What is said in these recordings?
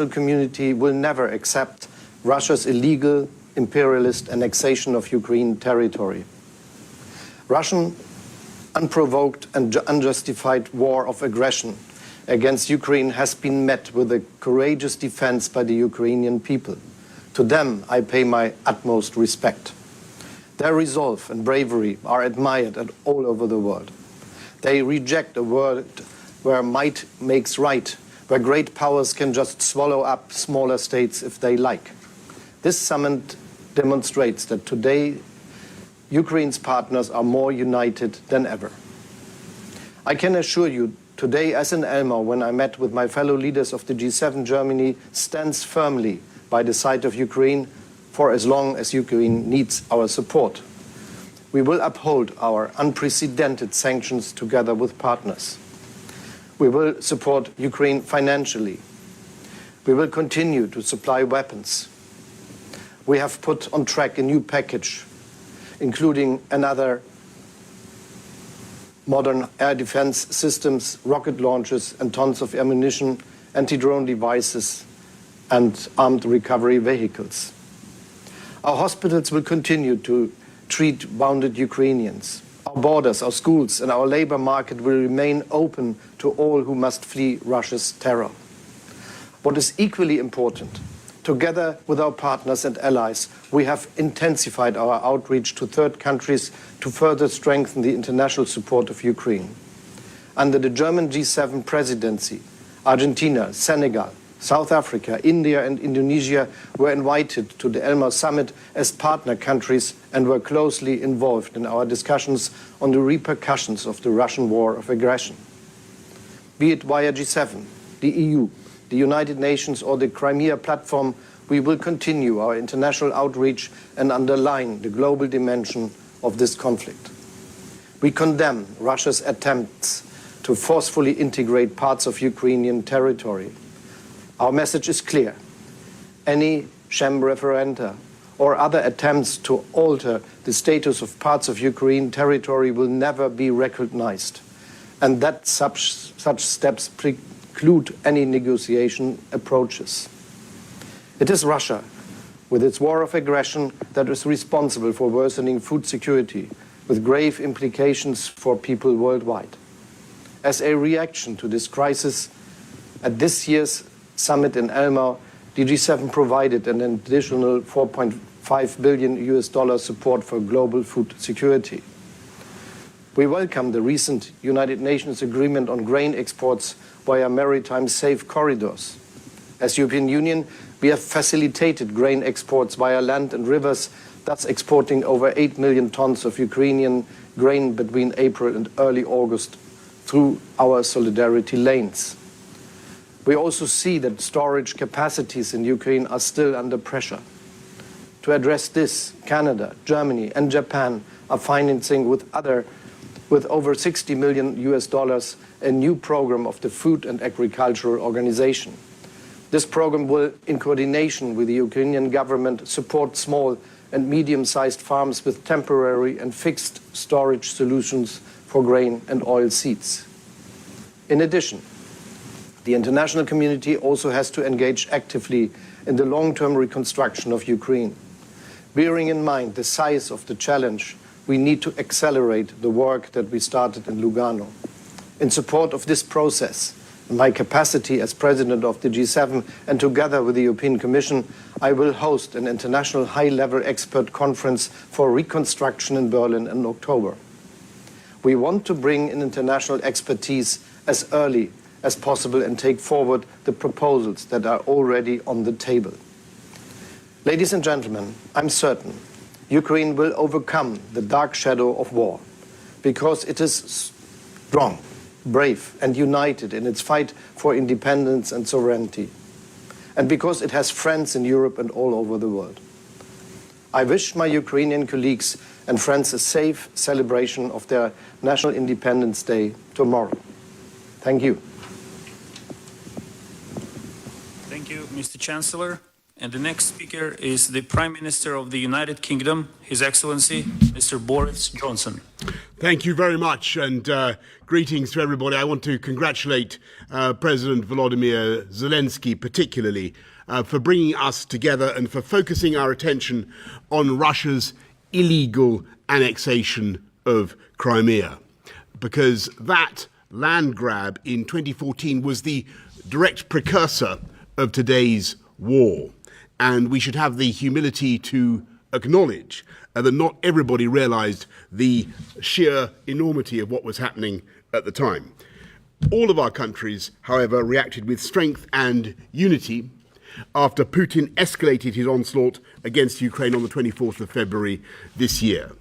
community will never accept Russia's illegal imperialist annexation of Ukraine territory. Russian unprovoked and unjustified war of aggression against Ukraine has been met with a courageous defense by the Ukrainian people. To them, I pay my utmost respect. Their resolve and bravery are admired all over the world. They reject a world where might makes right, where great powers can just swallow up smaller states if they like. This summit demonstrates that today Ukraine's partners are more united than ever. I can assure you, today as in Elmau, when I met with my fellow leaders of the G7, Germany stands firmly by the side of Ukraine for as long as Ukraine needs our support. We will uphold our unprecedented sanctions together with partners. We will support Ukraine financially. We will continue to supply weapons. We have put on track a new package, including another modern air defense systems, rocket launchers, and tons of ammunition, anti-drone devices, and armed recovery vehicles. Our hospitals will continue to treat wounded Ukrainians. Our borders, our schools, and our labor market will remain open to all who must flee Russia's terror. What is equally important, together with our partners and allies, we have intensified our outreach to third countries to further strengthen the international support of Ukraine. Under the German G7 presidency, Argentina, Senegal, South Africa, India and Indonesia were invited to the Elmau summit as partner countries and were closely involved in our discussions on the repercussions of the Russian war of aggression. Be it via G7, the EU, the United Nations or the Crimea Platform, we will continue our international outreach and underline the global dimension of this conflict. We condemn Russia's attempts to forcefully integrate parts of Ukrainian territory. Our message is clear. Any sham referenda or other attempts to alter the status of parts of Ukraine territory will never be recognized, and that such steps preclude any negotiation approaches. It is Russia, with its war of aggression, that is responsible for worsening food security, with grave implications for people worldwide. As a reaction to this crisis, at this year's summit in Elmau, the G7 provided an additional $4.5 billion support for global food security. We welcome the recent United Nations agreement on grain exports via maritime safe corridors. As European Union, we have facilitated grain exports via land and rivers, thus exporting over 8 million tons of Ukrainian grain between April and early August through our solidarity lanes. We also see that storage capacities in Ukraine are still under pressure. To address this, Canada, Germany and Japan are financing with over $60 million a new program of the Food and Agricultural Organization. This program will, in coordination with the Ukrainian government, support small and medium-sized farms with temporary and fixed storage solutions for grain and oil seeds. In addition, the international community also has to engage actively in the long-term reconstruction of Ukraine. Bearing in mind the size of the challenge, we need to accelerate the work that we started in Lugano. In support of this process, in my capacity as president of the G7 and together with the European Commission, I will host an international high-level expert conference for reconstruction in Berlin in October. We want to bring in international expertise as early as possible and take forward the proposals that are already on the table. Ladies and gentlemen, I'm certain Ukraine will overcome the dark shadow of war because it is strong, brave and united in its fight for independence and sovereignty, and because it has friends in Europe and all over the world. I wish my Ukrainian colleagues and friends a safe celebration of their National Independence Day tomorrow. Thank you. Thank you, Mr. Chancellor. And the next speaker is the Prime Minister of the United Kingdom, His Excellency, Mr. Boris Johnson. Thank you very much, and greetings to everybody. I want to congratulate President Volodymyr Zelenskyy particularly for bringing us together and for focusing our attention on Russia's illegal annexation of Crimea, because that land grab in 2014 was the direct precursor of today's war, and we should have the humility to acknowledge that not everybody realized the sheer enormity of what was happening at the time. All of our countries, however, reacted with strength and unity after Putin escalated his onslaught against Ukraine on the 24th of February this year.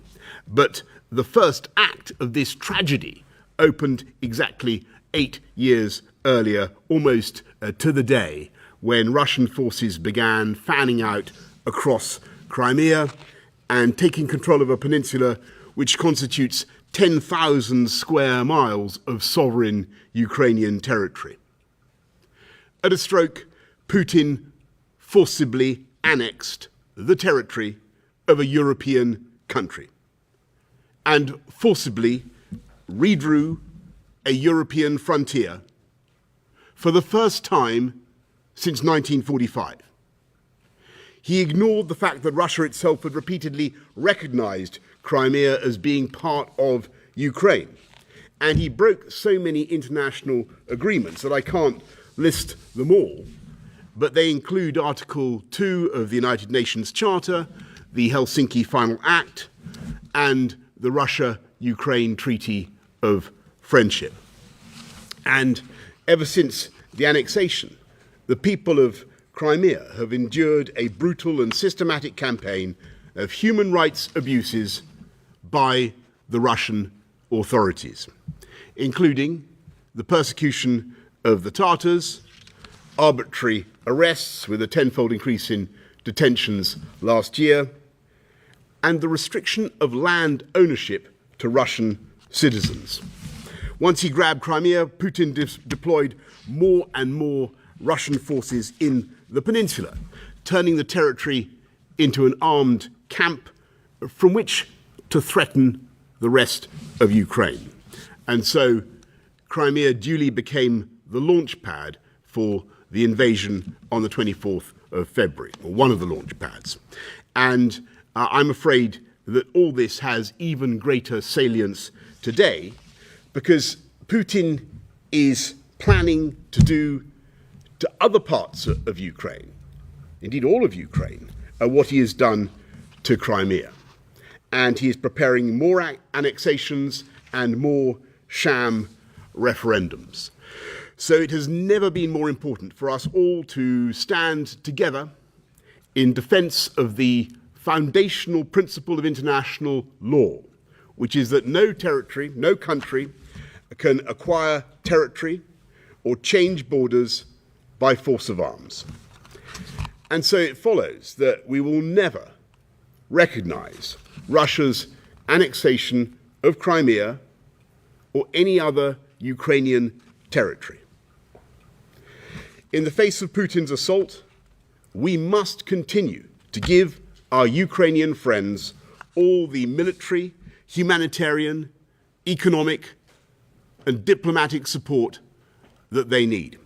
But the first act of this tragedy opened exactly 8 years earlier, almost to the day, when Russian forces began fanning out across Crimea and taking control of a peninsula which constitutes 10,000 square miles of sovereign Ukrainian territory. At a stroke, Putin forcibly annexed the territory of a European country and forcibly redrew a European frontier for the first time since 1945. He ignored the fact that Russia itself had repeatedly recognized Crimea as being part of Ukraine. And he broke so many international agreements that I can't list them all. But they include Article 2 of the United Nations Charter, the Helsinki Final Act, and the Russia-Ukraine Treaty of Friendship. And ever since the annexation, the people of Crimea have endured a brutal and systematic campaign of human rights abuses by the Russian authorities, including the persecution of the Tatars, arbitrary arrests with a tenfold increase in detentions last year, and the restriction of land ownership to Russian citizens. Once he grabbed Crimea, Putin deployed more and more Russian forces in the peninsula, turning the territory into an armed camp from which to threaten the rest of Ukraine. And so Crimea duly became the launch pad for the invasion on the 24th of February, or one of the launch pads. And I'm afraid that all this has even greater salience today because Putin is planning to do to other parts of Ukraine, indeed all of Ukraine, what he has done to Crimea. And he is preparing more annexations and more sham referendums. So it has never been more important for us all to stand together in defense of the foundational principle of international law, which is that no territory, no country can acquire territory or change borders by force of arms. And so it follows that we will never recognize Russia's annexation of Crimea or any other Ukrainian territory. In the face of Putin's assault, we must continue to give our Ukrainian friends all the military, humanitarian, economic, and diplomatic support that they need,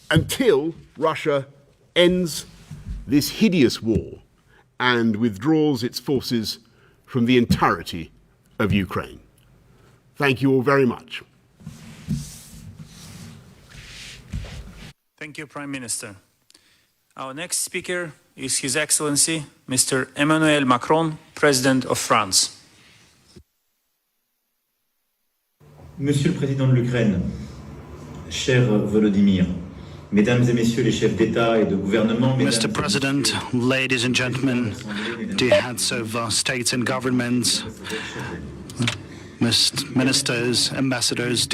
until Russia ends this hideous war and withdraws its forces from the entirety of Ukraine. Thank you all very much. Thank you, Prime Minister. Our next speaker is His Excellency, Mr. Emmanuel Macron, President of France. Monsieur le Président de l'Ukraine, cher Volodymyr, Mesdames et Messieurs les chefs d'État et de gouvernement, Mr. President, ladies and gentlemen, dear heads of states and governments, ministers, ambassadors,